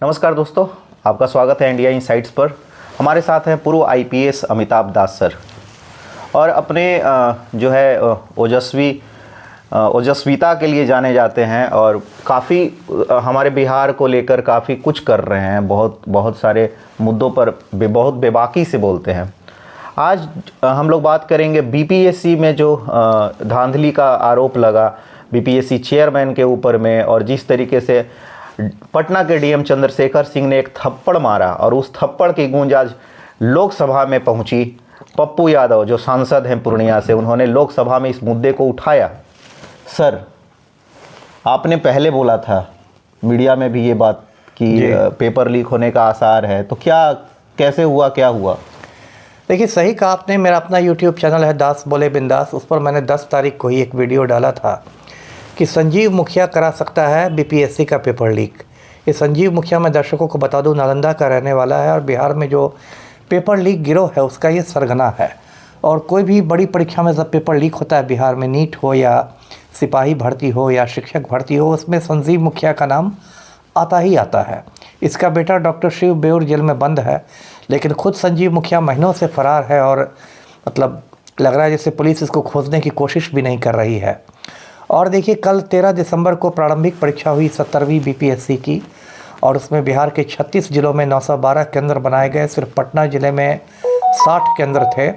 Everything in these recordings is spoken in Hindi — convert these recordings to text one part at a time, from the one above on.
नमस्कार दोस्तों, आपका स्वागत है इंडिया इनसाइट्स पर। हमारे साथ हैं पूर्व आईपीएस अमिताभ दास सर और अपने जो है ओजस्विता के लिए जाने जाते हैं और काफ़ी हमारे बिहार को लेकर काफ़ी कुछ कर रहे हैं। बहुत सारे मुद्दों पर बहुत बेबाकी से बोलते हैं। आज हम लोग बात करेंगे बीपीएससी में जो धांधली का आरोप लगा बीपीएससी चेयरमैन के ऊपर में, और जिस तरीके से पटना के डीएम चंद्रशेखर सिंह ने एक थप्पड़ मारा और उस थप्पड़ की गूंज आज लोकसभा में पहुंची। पप्पू यादव जो सांसद हैं पूर्णिया से, उन्होंने लोकसभा में इस मुद्दे को उठाया। सर, आपने पहले बोला था मीडिया में भी ये बात कि पेपर लीक होने का आसार है, तो क्या कैसे हुआ, क्या हुआ? देखिए, सही कहा आपने। मेरा अपना YouTube चैनल है दास बोले बिंदास, उस पर मैंने 10 तारीख को ही एक वीडियो डाला था कि संजीव मुखिया करा सकता है बीपीएससी का पेपर लीक। ये संजीव मुखिया, मैं दर्शकों को बता दूं, नालंदा का रहने वाला है और बिहार में जो पेपर लीक गिरोह है उसका ये सरगना है। और कोई भी बड़ी परीक्षा में जब पेपर लीक होता है बिहार में, नीट हो या सिपाही भर्ती हो या शिक्षक भर्ती हो, उसमें संजीव मुखिया का नाम आता ही आता है। इसका बेटा डॉक्टर शिव बेऊर जेल में बंद है, लेकिन खुद संजीव मुखिया महीनों से फरार है और मतलब लग रहा है जैसे पुलिस इसको खोजने की कोशिश भी नहीं कर रही है। और देखिए, कल 13 दिसंबर को प्रारंभिक परीक्षा हुई 17वीं बीपीएससी की, और उसमें बिहार के 36 जिलों में 912 केंद्र बनाए गए। सिर्फ पटना ज़िले में 60 केंद्र थे।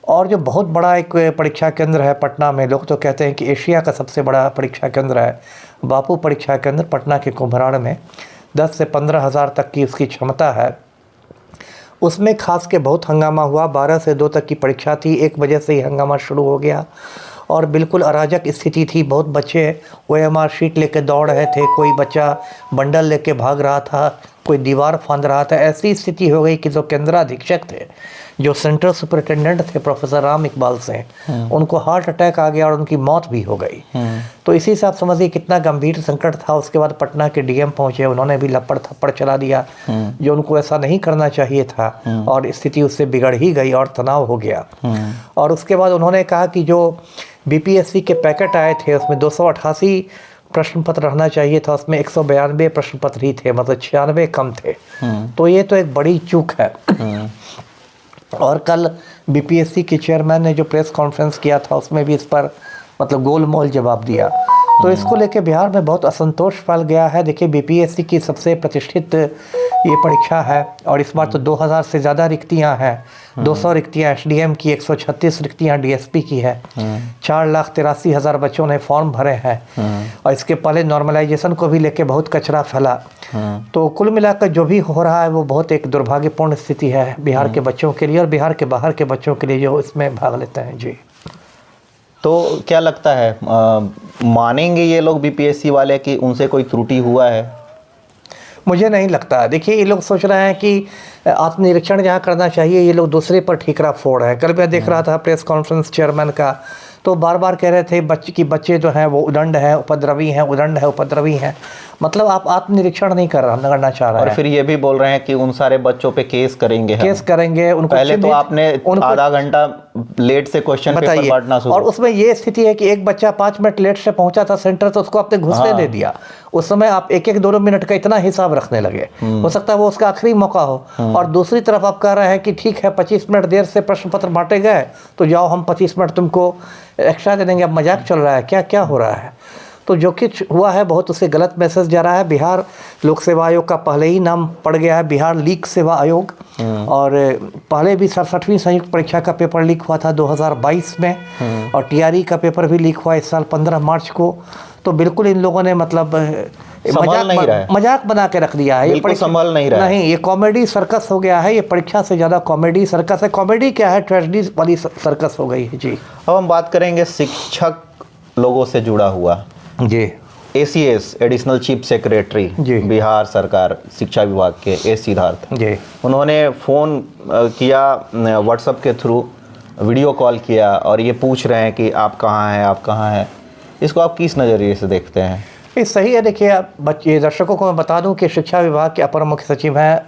और जो बहुत बड़ा एक परीक्षा केंद्र है पटना में, लोग तो कहते हैं कि एशिया का सबसे बड़ा परीक्षा केंद्र है बापू परीक्षा केंद्र पटना के कुम्भराड़ में। 10 से 15 हज़ार तक की उसकी क्षमता है। उसमें खास के बहुत हंगामा हुआ। 12 से 2 तक की परीक्षा थी, 1 बजे से ही हंगामा शुरू हो गया और बिल्कुल अराजक स्थिति थी। बहुत बच्चे ओएमआर शीट लेके दौड़ रहे थे, कोई बच्चा बंडल लेके भाग रहा था, कोई दीवार फांद रहा था। ऐसी स्थिति हो गई कि जो केंद्राधीक्षक थे, जो सेंट्रल सुपरिटेंडेंट थे प्रोफेसर राम इकबाल से, उनको हार्ट अटैक आ गया और उनकी मौत भी हो गई। तो इसी से आप समझिए कितना गंभीर संकट था। उसके बाद पटना के डीएम पहुंचे, उन्होंने भी लपड़ थप्पड़ चला दिया, जो उनको ऐसा नहीं करना चाहिए था, और स्थिति उससे बिगड़ ही गई और तनाव हो गया। और उसके बाद उन्होंने कहा कि जो बीपीएससी के पैकेट आए थे उसमें 288 प्रश्न पत्र रहना चाहिए था, उसमें 192 प्रश्न पत्र ही थे, मतलब 96 कम थे। तो ये तो एक बड़ी चूक है। और कल बीपीएससी के चेयरमैन ने जो प्रेस कॉन्फ्रेंस किया था उसमें भी इस पर मतलब गोलमोल जवाब दिया। तो इसको लेके बिहार में बहुत असंतोष फैल गया है। देखिए, बीपीएससी की सबसे प्रतिष्ठित ये परीक्षा है और इस बार तो 2000 से ज़्यादा रिक्तियां हैं। 200 रिक्तियां एसडीएम की, 136 रिक्तियां डीएसपी की है। 4,83,000 बच्चों ने फॉर्म भरे हैं। और इसके पहले नॉर्मलाइजेशन को भी लेके बहुत कचरा फैला। तो कुल मिलाकर जो भी हो रहा है वो बहुत एक दुर्भाग्यपूर्ण स्थिति है बिहार के बच्चों के लिए और बिहार के बाहर के बच्चों के लिए जो इसमें भाग लेते हैं। जी, तो क्या लगता है, मानेंगे ये लोग बीपीएससी वाले कि उनसे कोई त्रुटि हुआ है? मुझे नहीं लगता। देखिए, ये लोग सोच रहे हैं कि आत्मनिरीक्षण जहाँ करना चाहिए ये लोग दूसरे पर ठीकरा फोड़ रहे हैं। कल मैं देख रहा था प्रेस कॉन्फ्रेंस चेयरमैन का, तो बार बार कह रहे थे बच्चे जो हैं वो उदंड हैं, उपद्रवी हैं, उदंड है, उपद्रवी हैं। मतलब आप आत्मनिरीक्षण नहीं करना चाह रहे हैं। और फिर ये भी बोल रहे हैं कि उन सारे बच्चों पे केस करेंगे उनको। पहले तो आपने आधा घंटा लेट से क्वेश्चन पेपर बांटना शुरू, और उसमें ये स्थिति है कि एक बच्चा 5 मिनट लेट से पहुंचा था सेंटर, तो उसको आपने घुसने दे दिया। उस समय आप 1-1, 2 मिनट का इतना हिसाब रखने लगे। हो सकता है वो उसका आखिरी मौका हो। और दूसरी तरफ आप कह रहे हैं कि ठीक है, 25 मिनट देर से प्रश्न पत्र बांटे गए तो जाओ हम 25 मिनट तुमको एक्स्ट्रा दे देंगे। अब मजाक चल रहा है क्या? क्या हो रहा है? तो जो कुछ हुआ है बहुत उससे गलत मैसेज जा रहा है। बिहार लोक सेवा आयोग का पहले ही नाम पड़ गया है बिहार लीक सेवा आयोग। और पहले भी 67वीं संयुक्त परीक्षा का पेपर लीक हुआ था 2022 में, और टीआरई का पेपर भी लीक हुआ इस साल 15 मार्च को। तो बिल्कुल इन लोगों ने मतलब मजाक बना के रख दिया है। ये संभल नहीं रहा है। नहीं, ये कॉमेडी सर्कस हो गया है। ये परीक्षा से ज़्यादा कॉमेडी सर्कस है। कॉमेडी क्या है, ट्रेजेडी वाली सर्कस हो गई है। जी, अब हम बात करेंगे शिक्षक लोगों से जुड़ा हुआ। जी, ACS additional chief secretary Bihar सरकार शिक्षा विभाग के सिद्धार्थ जी, उन्होंने फ़ोन किया, व्हाट्सएप के थ्रू वीडियो कॉल किया और ये पूछ रहे हैं कि आप कहाँ हैं, आप कहाँ हैं। इसको आप किस नज़रिए से देखते हैं? ये सही है। देखिए, आप बच्चे दर्शकों को मैं बता दूं कि शिक्षा विभाग के अपर मुख्य सचिव हैं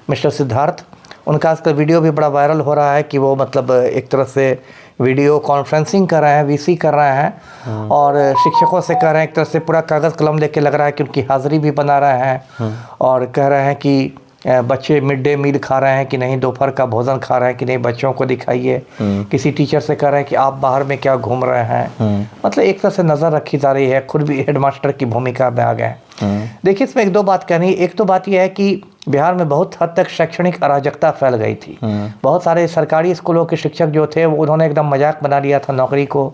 मिस्टर सिद्धार्थ। उनका आजकल वीडियो भी बड़ा वायरल हो रहा है कि वो मतलब एक तरह से वीडियो कॉन्फ्रेंसिंग कर रहे हैं, वीसी कर रहे हैं और शिक्षकों से कह रहे हैं, एक तरह से पूरा कागज़ कलम लेके लग रहा है कि उनकी हाज़िरी भी बना रहे हैं और कह रहे हैं कि बच्चे मिड डे मील खा रहे हैं कि नहीं, दोपहर का भोजन खा रहे हैं कि नहीं, बच्चों को दिखाइए। किसी टीचर से कह रहे हैं कि आप बाहर में क्या घूम रहे हैं। मतलब एक तरह से नज़र रखी जा रही है, खुद भी हेडमास्टर की भूमिका में आ गए हैं। देखिए इसमें एक दो बात कहनी। एक तो बात यह है कि बिहार में बहुत हद तक शैक्षणिक अराजकता फैल गई थी। बहुत सारे सरकारी स्कूलों के शिक्षक जो थे वो उन्होंने एकदम मजाक बना लिया था नौकरी को।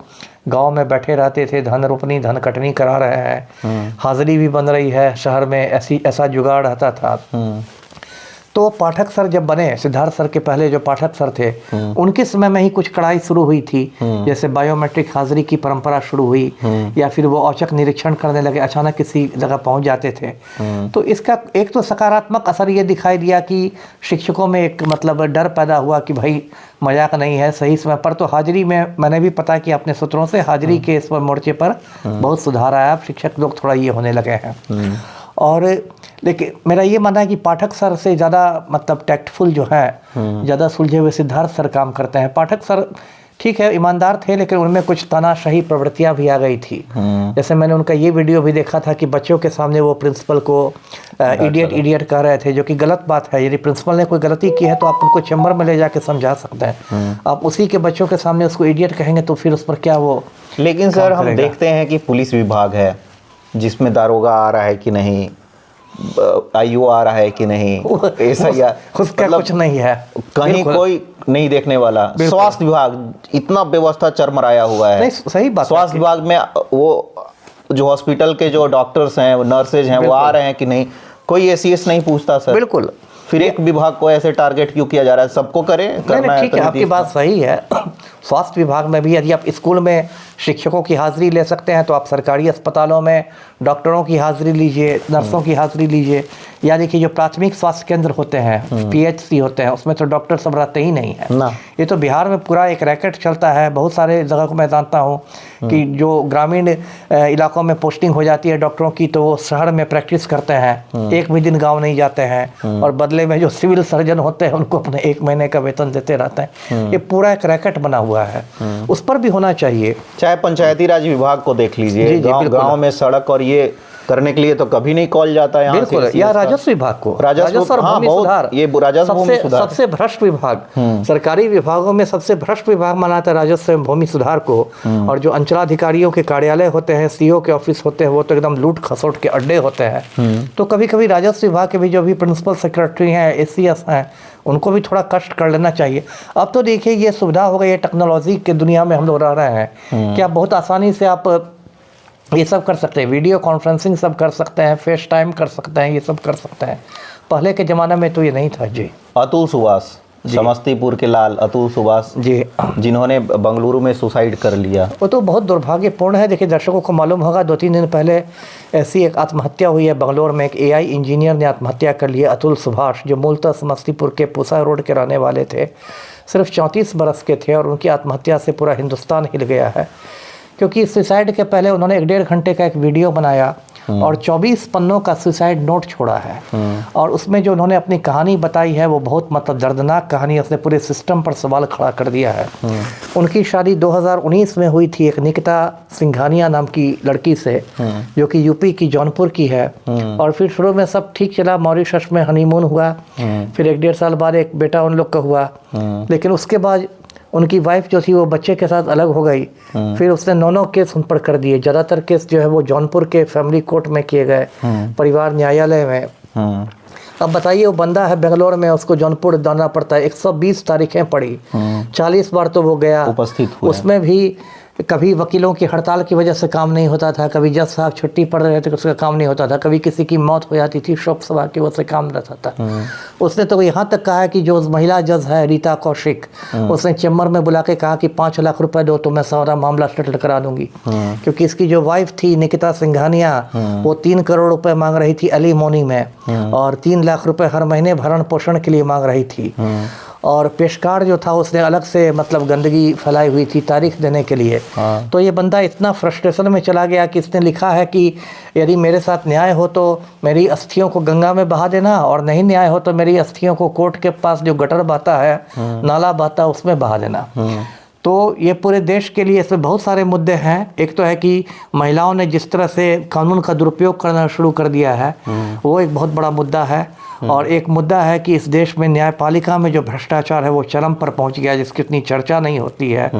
गांव में बैठे रहते थे, धन रोपनी धन कटनी करा रहे हैं, हाजिरी भी बन रही है शहर में, ऐसा जुगाड़ रहता था। तो पाठक सर जब बने, सिद्धार्थ सर के पहले जो पाठक सर थे उनके समय में ही कुछ कड़ाई शुरू हुई थी। जैसे बायोमेट्रिक हाजिरी की परंपरा शुरू हुई या फिर वो औचक निरीक्षण करने लगे, अचानक किसी जगह पहुंच जाते थे। तो इसका एक तो सकारात्मक असर ये दिखाई दिया कि शिक्षकों में एक मतलब डर पैदा हुआ कि भाई मजाक नहीं है, सही समय पर। तो हाजिरी में मैंने भी पता कि अपने सूत्रों से हाजिरी के इस मोर्चे पर बहुत सुधार आया। अब शिक्षक लोग थोड़ा ये होने लगे हैं। और लेकिन मेरा ये मानना है कि पाठक सर से ज़्यादा मतलब टैक्टफुल जो है, ज़्यादा सुलझे हुए सिद्धार्थ सर काम करते हैं। पाठक सर ठीक है ईमानदार थे, लेकिन उनमें कुछ तानाशाही प्रवृत्तियां भी आ गई थी। जैसे मैंने उनका ये वीडियो भी देखा था कि बच्चों के सामने वो प्रिंसिपल को इडियट कह रहे थे, जो कि गलत बात है। यदि प्रिंसिपल ने कोई गलती की है तो आप उनको चैम्बर में ले जाके समझा सकते हैं। आप उसी के बच्चों के सामने उसको इडियट कहेंगे तो फिर उस पर क्या वो। लेकिन सर हम देखते हैं कि पुलिस विभाग है जिसमें दारोगा आ रहा है कि नहीं, आईओ आ रहा है कि नहीं, ऐसा या उसका मतलब कुछ नहीं है, कहीं कोई नहीं देखने वाला। स्वास्थ्य विभाग इतना व्यवस्था चरमराया हुआ है। सही बात। स्वास्थ्य विभाग में वो जो हॉस्पिटल के जो डॉक्टर्स हैं, नर्सेज हैं, वो आ रहे हैं कि नहीं, कोई एसीएस नहीं पूछता सर। बिल्कुल। फिर एक विभाग को ऐसे टारगेट क्यों किया जा रहा है? सबको करें, करना है। ठीक है, आपकी बात सही है। स्वास्थ्य विभाग में भी यदि आप स्कूल में शिक्षकों की हाजिरी ले सकते हैं तो आप सरकारी अस्पतालों में डॉक्टरों की हाजिरी लीजिए, नर्सों की हाजिरी लीजिए। या देखिए जो प्राथमिक स्वास्थ्य केंद्र होते हैं, पीएचसी होते हैं, उसमें तो डॉक्टर सब रहते ही नहीं है। ये तो बिहार में पूरा एक रैकेट चलता है। बहुत सारे जगह को मैं जानता हूँ कि जो ग्रामीण इलाकों में पोस्टिंग हो जाती है डॉक्टरों की, तो वो शहर में प्रैक्टिस करते हैं, एक भी दिन गाँव नहीं जाते हैं, और बदले में जो सिविल सर्जन होते हैं उनको अपने 1 महीने का वेतन देते रहते हैं। ये पूरा एक रैकेट बना हुआ है, उस पर भी होना चाहिए। चाहे पंचायती राज विभाग को देख लीजिए, गांव में सड़क और ये करने के लिए तो कभी नहीं कॉल जाता है। बिल्कुल। या राजस्व विभाग को, राजस्व और भूमि सुधार, ये राजस्व भूमि सुधार सबसे भ्रष्ट विभाग, सरकारी विभागों में सबसे भ्रष्ट विभाग माना जाता है राजस्व एवं भूमि सुधार को। और जो अंचलाधिकारियों के कार्यालय होते हैं, सीओ के ऑफिस होते हैं, वो तो एकदम लूट खसोट के अड्डे होते हैं। तो कभी कभी राजस्व विभाग के भी जो भी प्रिंसिपल सेक्रेटरी हैं, एसीएस हैं, उनको भी थोड़ा कष्ट कर लेना चाहिए। अब तो देखिए ये सुविधा हो गई है, टेक्नोलॉजी के दुनिया में हम लोग रह रहे हैं कि आप बहुत आसानी से आप ये सब कर सकते हैं, वीडियो कॉन्फ्रेंसिंग सब कर सकते हैं, फेस टाइम कर सकते हैं, ये सब कर सकते हैं। पहले के ज़माने में तो ये नहीं था। जी। अतुल सुभाष, समस्तीपुर के लाल अतुल सुभाष जी, जिन्होंने बंगलुरु में सुसाइड कर लिया, वो तो बहुत दुर्भाग्यपूर्ण है। देखिए दर्शकों को मालूम होगा 2-3 दिन पहले ऐसी एक आत्महत्या हुई है बंगलोर में। एक एआई इंजीनियर ने आत्महत्या कर लिया, अतुल सुभाष, जो मूलतः समस्तीपुर के पूसा रोड के रहने वाले थे। सिर्फ 34 बरस के थे और उनकी आत्महत्या से पूरा हिंदुस्तान हिल गया है। क्योंकि सुसाइड के पहले उन्होंने 1.5 घंटे का एक वीडियो बनाया और 24 पन्नों का सुसाइड नोट छोड़ा है। और उसमें जो उन्होंने अपनी कहानी बताई है वो बहुत मतलब दर्दनाक कहानी, उसने पूरे सिस्टम पर सवाल खड़ा कर दिया है। उनकी शादी 2019 में हुई थी एक निकिता सिंघानिया नाम की लड़की से, जो कि यूपी की जौनपुर की है। और फिर शुरू में सब ठीक चला, मॉरिशस में हनीमून हुआ, फिर 1-1.5 साल बाद एक बेटा उन लोग का हुआ। लेकिन उसके बाद उनकी वाइफ जो थी वो बच्चे के साथ अलग हो गई। फिर उसने 9 केस उन पर कर दिए। ज़्यादातर केस जो है वो जौनपुर के फैमिली कोर्ट में किए गए, परिवार न्यायालय में। अब बताइए वो बंदा है बेंगलोर में, उसको जौनपुर जाना पड़ता है। 120 तारीखें पड़ी, 40 बार तो वो गया, उपस्थित हुआ। उसमें भी कभी वकीलों की हड़ताल की वजह से काम नहीं होता था, कभी जज साहब छुट्टी पड़ रहे थे तो उसका काम नहीं होता था, कभी किसी की मौत हो जाती थी शोक सभा की वजह से काम रहता था। उसने तो यहाँ तक कहा है कि जो महिला जज है रीता कौशिक, उसने चैम्बर में बुला के कहा कि 5 लाख रुपए दो तो मैं सारा मामला सेटल करा दूंगी। क्योंकि इसकी जो वाइफ थी निकिता सिंघानिया, वो 3 करोड़ रुपए मांग रही थी एलिमोनी में और 3 लाख रुपए हर महीने भरण पोषण के लिए मांग रही थी। और पेशकार जो था उसने अलग से मतलब गंदगी फैलाई हुई थी तारीख देने के लिए। तो ये बंदा इतना फ्रस्ट्रेशन में चला गया कि इसने लिखा है कि यदि मेरे साथ न्याय हो तो मेरी अस्थियों को गंगा में बहा देना, और नहीं न्याय हो तो मेरी अस्थियों को कोर्ट के पास जो गटर बहता है, नाला बहता है, उसमें बहा देना। तो ये पूरे देश के लिए इसमें बहुत सारे मुद्दे हैं। एक तो है कि महिलाओं ने जिस तरह से कानून का दुरुपयोग करना शुरू कर दिया है, वो एक बहुत बड़ा मुद्दा है। और एक मुद्दा है कि इस देश में न्यायपालिका में जो भ्रष्टाचार है वो चरम पर पहुंच गया, जिसकी इतनी चर्चा नहीं होती है।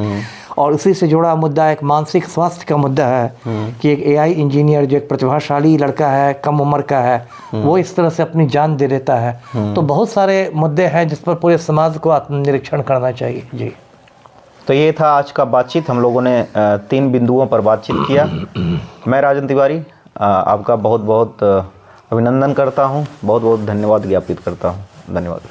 और उसी से जुड़ा मुद्दा एक मानसिक स्वास्थ्य का मुद्दा है कि एक एआई इंजीनियर जो एक प्रतिभाशाली लड़का है, कम उम्र का है, वो इस तरह से अपनी जान दे देता है। तो बहुत सारे मुद्दे हैं जिस पर पूरे समाज को आत्मनिरीक्षण करना चाहिए। जी, तो ये था आज का बातचीत। हम लोगों ने 3 बिंदुओं पर बातचीत किया। मैं राजन तिवारी आपका बहुत बहुत अभिनंदन करता हूँ, बहुत बहुत धन्यवाद ज्ञापित करता हूँ। धन्यवाद।